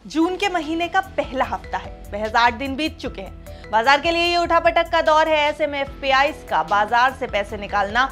जून के महीने का पहला हफ्ता है, महज 8 दिन बीत चुके हैं। बाजार के लिए ये उठापटक का दौर है। ऐसे में एफपीआईज का बाजार से पैसे निकालना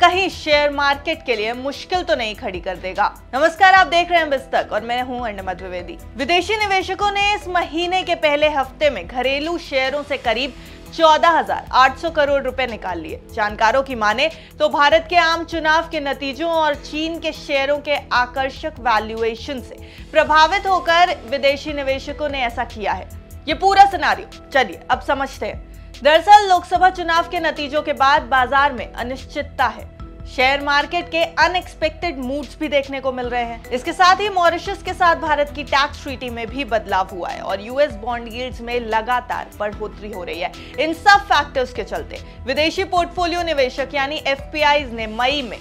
कहीं शेयर मार्केट के लिए मुश्किल तो नहीं खड़ी कर देगा। नमस्कार, आप देख रहे हैं बिस्तक और मैं हूं अर्णमा द्विवेदी। विदेशी निवेशकों ने इस महीने के पहले हफ्ते में घरेलू शेयरों से करीब 14,800 करोड़ रुपए निकाल लिए। जानकारों की माने तो भारत के आम चुनाव के नतीजों और चीन के शेयरों के आकर्षक वैल्यूएशन से प्रभावित होकर विदेशी निवेशकों ने ऐसा किया है। ये पूरा सिनेरियो चलिए अब समझते हैं। दरअसल लोकसभा चुनाव के नतीजों के बाद बाजार में अनिश्चितता है। शेयर मार्केट के अनएक्सपेक्टेड मूव्स भी देखने को मिल रहे हैं। इसके साथ ही मॉरिशस के साथ भारत की टैक्स ट्रीटी में भी बदलाव हुआ है और यूएस बॉन्ड यील्ड्स में लगातार बढ़ोतरी हो रही है। इन सब फैक्टर्स के चलते विदेशी पोर्टफोलियो निवेशक यानी एफपीआईज ने मई में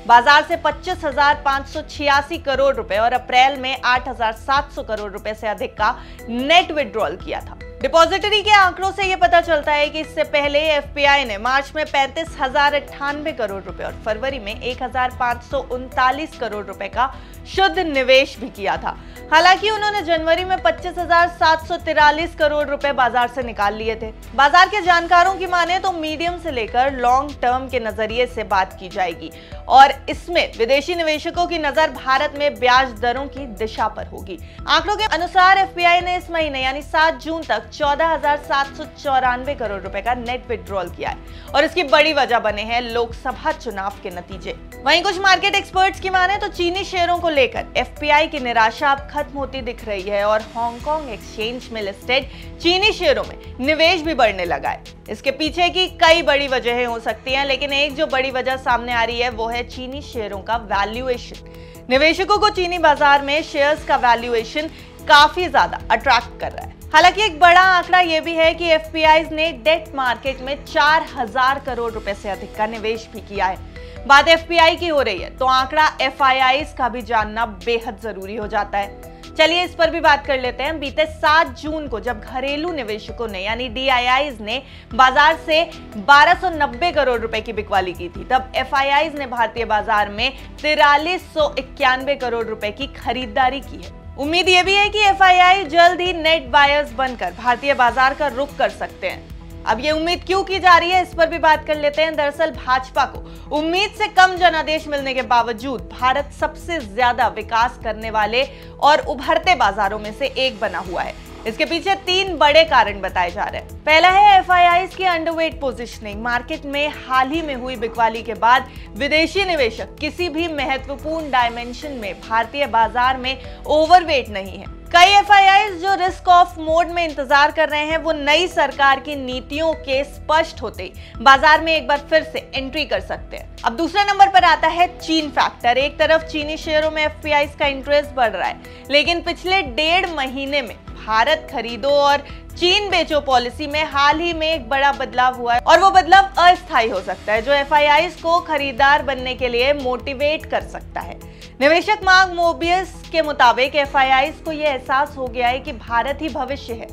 बाजार से 25,586 करोड़ रुपए और अप्रैल में 8,700 करोड़ रुपए से अधिक का नेट विड्रॉल किया था। डिपॉजिटरी के आंकड़ों से यह पता चलता है कि इससे पहले एफपीआई ने मार्च में 35,098 करोड़ रुपए और फरवरी में 1,539 करोड़ रुपए का शुद्ध निवेश भी किया था। हालांकि उन्होंने जनवरी में 25,743 करोड़ रुपए बाजार से निकाल लिए थे। बाजार के जानकारों की माने तो मीडियम से लेकर लॉन्ग टर्म के नजरिए से बात की जाएगी और इसमें विदेशी निवेशकों की नजर भारत में ब्याज दरों की दिशा पर होगी। आंकड़ों के अनुसार एफपीआई ने इस महीने यानी 7 जून तक 14,794 करोड़ रुपए का नेट विड्रॉल किया है और इसकी बड़ी वजह बने हैं लोकसभा चुनाव के नतीजे। वहीं कुछ मार्केट एक्सपर्ट्स की माने तो चीनी शेयरों को लेकर एफपीआई की निराशा अब खत्म होती दिख रही है और हांगकांग एक्सचेंज में लिस्टेड चीनी शेयरों में निवेश भी बढ़ने लगा है। इसके पीछे की कई बड़ी वजहें हो सकती हैं, लेकिन एक जो बड़ी वजह सामने आ रही है वो है चीनी शेयरों का वैल्यूएशन। निवेशकों को चीनी बाजार में शेयर्स का वैल्यूएशन काफी ज्यादा अट्रैक्ट कर रहा है। हालांकि एक बड़ा आंकड़ा यह भी है कि एफपीआईज ने डेट मार्केट में 4,000 करोड़ रुपए से अधिक का निवेश भी किया है। बात एफपीआई की हो रही है तो आंकड़ा एफआईआईज का भी जानना बेहद जरूरी हो जाता है। चलिए इस पर भी बात कर लेते हैं। बीते 7 जून को जब घरेलू निवेशकों ने यानी डीआईआईज ने बाजार से 1290 करोड़ रुपए की बिकवाली की थी, तब एफआईआईज ने भारतीय बाजार में 4391 करोड़ रुपए की खरीदारी की है। उम्मीद ये भी है कि एफआईआई जल्द ही नेट बायर्स बनकर भारतीय बाजार का रुख कर सकते हैं। अब ये उम्मीद क्यों की जा रही है, इस पर भी बात कर लेते हैं। दरअसल भाजपा को उम्मीद से कम जनादेश मिलने के बावजूद भारत सबसे ज्यादा विकास करने वाले और उभरते बाजारों में से एक बना हुआ है। इसके पीछे 3 बड़े कारण बताए जा रहे हैं। पहला है एफआईआईज की अंडरवेट पोजीशनिंग। मार्केट में हाल ही में हुई बिकवाली के बाद विदेशी निवेशक किसी भी महत्वपूर्ण डायमेंशन में भारतीय बाजार में ओवरवेट नहीं है। कई एफआईआईज जो रिस्क ऑफ मोड में इंतजार कर रहे हैं वो नई सरकार की नीतियों के स्पष्ट होते ही बाजार में एक बार फिर से एंट्री कर सकते हैं। अब दूसरे नंबर पर आता है चीन फैक्टर। एक तरफ चीनी शेयरों में एफपीआईज का इंटरेस्ट बढ़ रहा है, लेकिन पिछले 1.5 महीने में भारत खरीदो और चीन बेचो पॉलिसी में हाल ही में एक बड़ा बदलाव हुआ है और वो बदलाव अस्थायी हो सकता है, जो एफआईआईज को खरीदार बनने के लिए मोटिवेट कर सकता है। निवेशक मांग मोबियस के मुताबिक एफआईआईज को यह एहसास हो गया है कि भारत ही भविष्य है।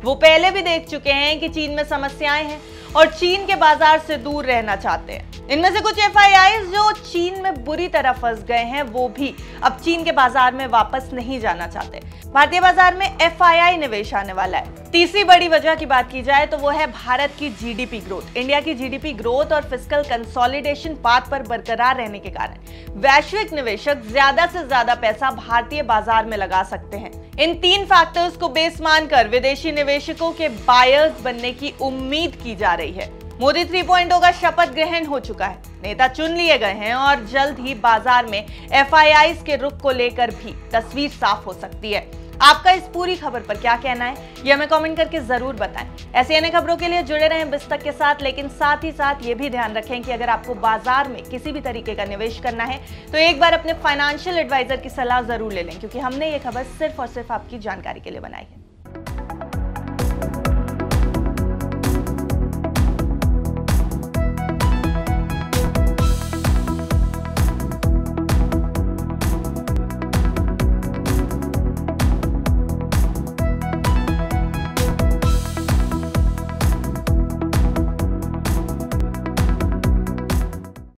वो पहले भी देख चुके हैं कि चीन में समस्याएं हैं और चीन के बाजार से दूर रहना चाहते हैं। इनमें से कुछ एफआईआईज जो चीन में बुरी तरह फंस गए हैं वो भी अब चीन के बाजार में वापस नहीं जाना चाहते। भारतीय बाजार में एफआईआई निवेश आने वाला है। तीसरी बड़ी वजह की बात की जाए तो वो है भारत की जीडीपी ग्रोथ। इंडिया की जीडीपी ग्रोथ और फिस्कल कंसोलिडेशन पाथ पर बरकरार रहने के कारण वैश्विक निवेशक ज्यादा से ज्यादा पैसा भारतीय बाजार में लगा सकते हैं। इन 3 फैक्टर्स को बेस मानकर विदेशी निवेशकों के बायर्स बनने की उम्मीद की जा रही है। मोदी 3.0 का शपथ ग्रहण हो चुका है, नेता चुन लिए गए हैं और जल्द ही बाजार में एफआईआईज के रुख को लेकर भी तस्वीर साफ हो सकती है। आपका इस पूरी खबर पर क्या कहना है, ये हमें कमेंट करके जरूर बताएं। ऐसी अन्य खबरों के लिए जुड़े रहें बिस्तक के साथ, लेकिन साथ ही साथ ये भी ध्यान रखें कि अगर आपको बाजार में किसी भी तरीके का निवेश करना है तो एक बार अपने फाइनेंशियल एडवाइजर की सलाह जरूर ले लें, क्योंकि हमने ये खबर सिर्फ और सिर्फ आपकी जानकारी के लिए बनाई है।